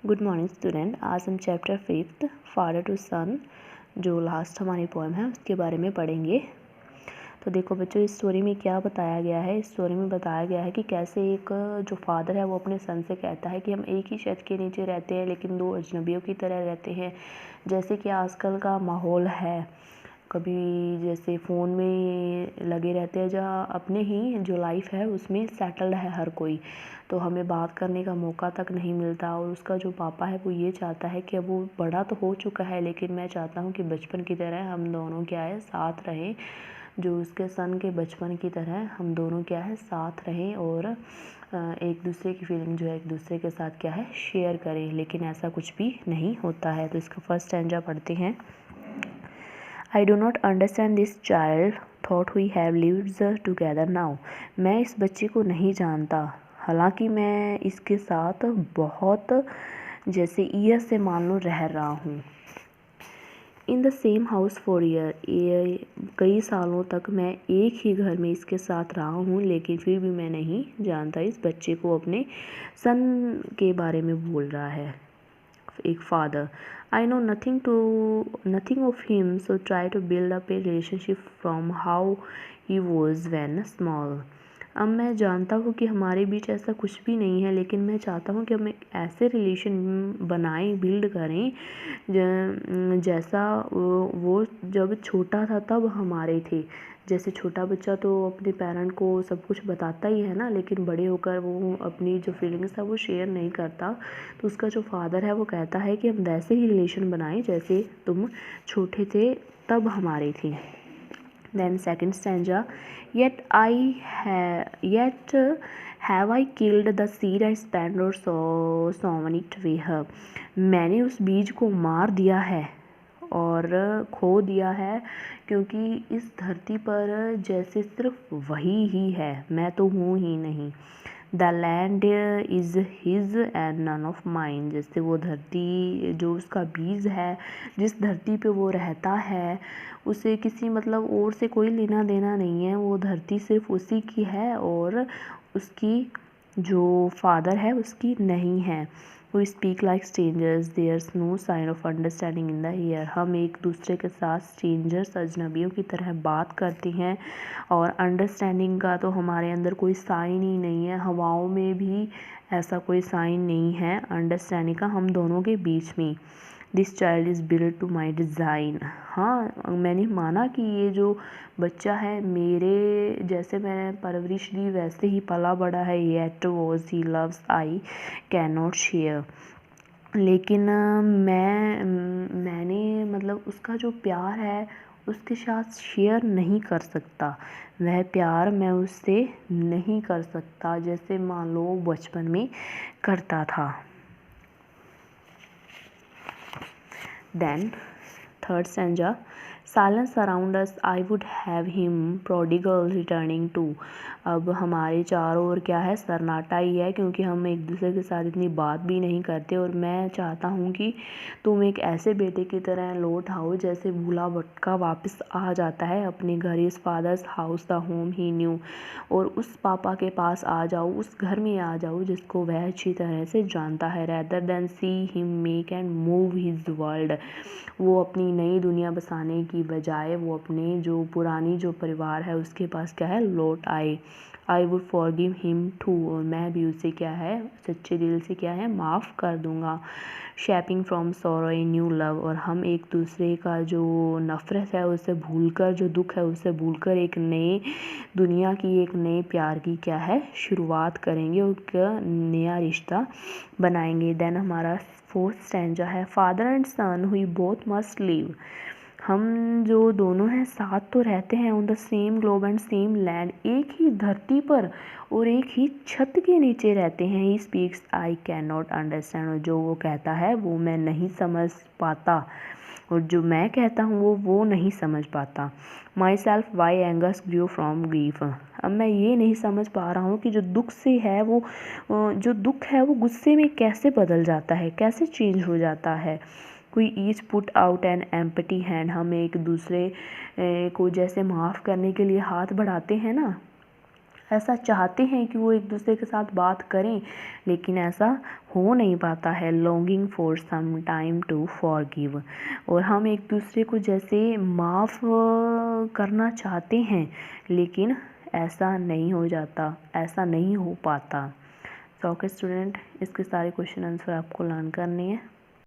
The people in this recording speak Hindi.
Good morning student. आज हम चैप्टर 5 फादर टू सन जो लास्ट हमारी पोएम है उसके बारे में पढ़ेंगे। तो देखो बच्चों, इस स्टोरी में क्या बताया गया है। इस स्टोरी में बताया गया है कि कैसे एक जो फादर है वो अपने सन से कहता है कि हम एक ही छत के नीचे रहते हैं लेकिन दो अजनबियों की तरह रहते हैं। जैसे कि आजकल का माहौल है, कभी जैसे फ़ोन में लगे रहते हैं, जहाँ अपने ही जो लाइफ है उसमें सेटल्ड है हर कोई, तो हमें बात करने का मौका तक नहीं मिलता। और उसका जो पापा है वो ये चाहता है कि अब वो बड़ा तो हो चुका है लेकिन मैं चाहता हूँ कि बचपन की तरह हम दोनों क्या है साथ रहें, जो उसके सन के बचपन की तरह हम दोनों क्या है साथ रहें और एक दूसरे की फीलिंग जो है एक दूसरे के साथ क्या है शेयर करें, लेकिन ऐसा कुछ भी नहीं होता है। तो इसका फर्स्ट स्टैंजा पढ़ते हैं। I do not understand this child thought we have lived together now। मैं इस बच्चे को नहीं जानता, हालांकि मैं इसके साथ बहुत जैसे ईयर से मान लो रह रहा हूँ। In the same house for year, कई सालों तक मैं एक ही घर में इसके साथ रहा हूँ, लेकिन फिर भी मैं नहीं जानता। इस बच्चे को अपने सन के बारे में बोल रहा है एक father. I know nothing of him, so try to build up a relationship from how he was when small। अब मैं जानता हूँ कि हमारे बीच ऐसा कुछ भी नहीं है, लेकिन मैं चाहता हूँ कि हम एक ऐसे रिलेशन बनाएं, बिल्ड करें जैसा वो जब छोटा था तब हमारे थे। जैसे छोटा बच्चा तो अपने पेरेंट को सब कुछ बताता ही है ना, लेकिन बड़े होकर वो अपनी जो फीलिंग्स है वो शेयर नहीं करता। तो उसका जो फादर है वो कहता है कि हम वैसे ही रिलेशन बनाएं जैसे तुम छोटे थे तब हमारे थे। Then second stanza, yet have I killed the seed I spent or sown it with। मैंने उस बीज को मार दिया है और खो दिया है, क्योंकि इस धरती पर जैसे सिर्फ वही ही है, मैं तो हूँ ही नहीं। The land is his and none of mine. जैसे वो धरती जो उसका बीज है, जिस धरती पे वो रहता है, उसे किसी मतलब और से कोई लेना देना नहीं है। वो धरती सिर्फ उसी की है और उसकी जो फादर है उसकी नहीं है। वो speak like strangers, there's no sign of understanding in the air. हम एक दूसरे के साथ स्ट्रेंजर्स अजनबियों की तरह बात करते हैं और अंडरस्टैंडिंग का तो हमारे अंदर कोई साइन ही नहीं है। हवाओं में भी ऐसा कोई साइन नहीं है अंडरस्टैंडिंग का हम दोनों के बीच में। This child is build to my design. हाँ, मैंने माना कि ये जो बच्चा है मेरे जैसे मैंने परवरिश दी वैसे ही पला बड़ा है। Yet was he loves I can not share. लेकिन मैंने मतलब उसका जो प्यार है उसके साथ शेयर नहीं कर सकता। वह प्यार मैं उससे नहीं कर सकता जैसे मान लो बचपन में करता था। Then third stanza, silence around us, I would have him prodigal returning to। अब हमारे चारों ओर क्या है सन्नाटा ही है, क्योंकि हम एक दूसरे के साथ इतनी बात भी नहीं करते। और मैं चाहता हूँ कि तुम एक ऐसे बेटे की तरह लौट आओ जैसे भूला भटका वापस आ जाता है अपने घर। इस fathers house the home he new. और उस पापा के पास आ जाओ, उस घर में आ जाओ जिसको वह अच्छी तरह से जानता है। Rather than see him make and move his world. वो अपनी नई दुनिया बसाने की बजाय वो अपने जो पुरानी जो परिवार है उसके पास क्या है लौट आए। I would forgive him too. और मैं भी उसे क्या है सच्चे दिल से क्या है माफ़ कर दूँगा। Shaping from sorrow a new love. और हम एक दूसरे का जो नफ़रत है उसे भूलकर, जो दुख है उसे भूलकर एक नए दुनिया की एक नए प्यार की क्या है शुरुआत करेंगे और एक नया रिश्ता बनाएंगे। देन हमारा फोर्थ स्टैंजा है, फादर एंड सन हुई बोथ मस्ट लिव। हम जो दोनों हैं साथ तो रहते हैं on the same globe and same land, एक ही धरती पर और एक ही छत के नीचे रहते हैं। He speaks I can not understand. और जो वो कहता है वो मैं नहीं समझ पाता और जो मैं कहता हूँ वो नहीं समझ पाता। My self Y angers grew from grief. अब मैं ये नहीं समझ पा रहा हूँ कि जो दुख से है वो जो दुख है वो गुस्से में कैसे बदल जाता है, कैसे चेंज हो जाता है। कोई each put out an empty hand. हम एक दूसरे को जैसे माफ़ करने के लिए हाथ बढ़ाते हैं ना, ऐसा चाहते हैं कि वो एक दूसरे के साथ बात करें, लेकिन ऐसा हो नहीं पाता है। Longing for some time to forgive, और हम एक दूसरे को जैसे माफ़ करना चाहते हैं, लेकिन ऐसा नहीं हो जाता, ऐसा नहीं हो पाता। तो ओके स्टूडेंट, इसके सारे क्वेश्चन आंसर आपको लर्न करने हैं।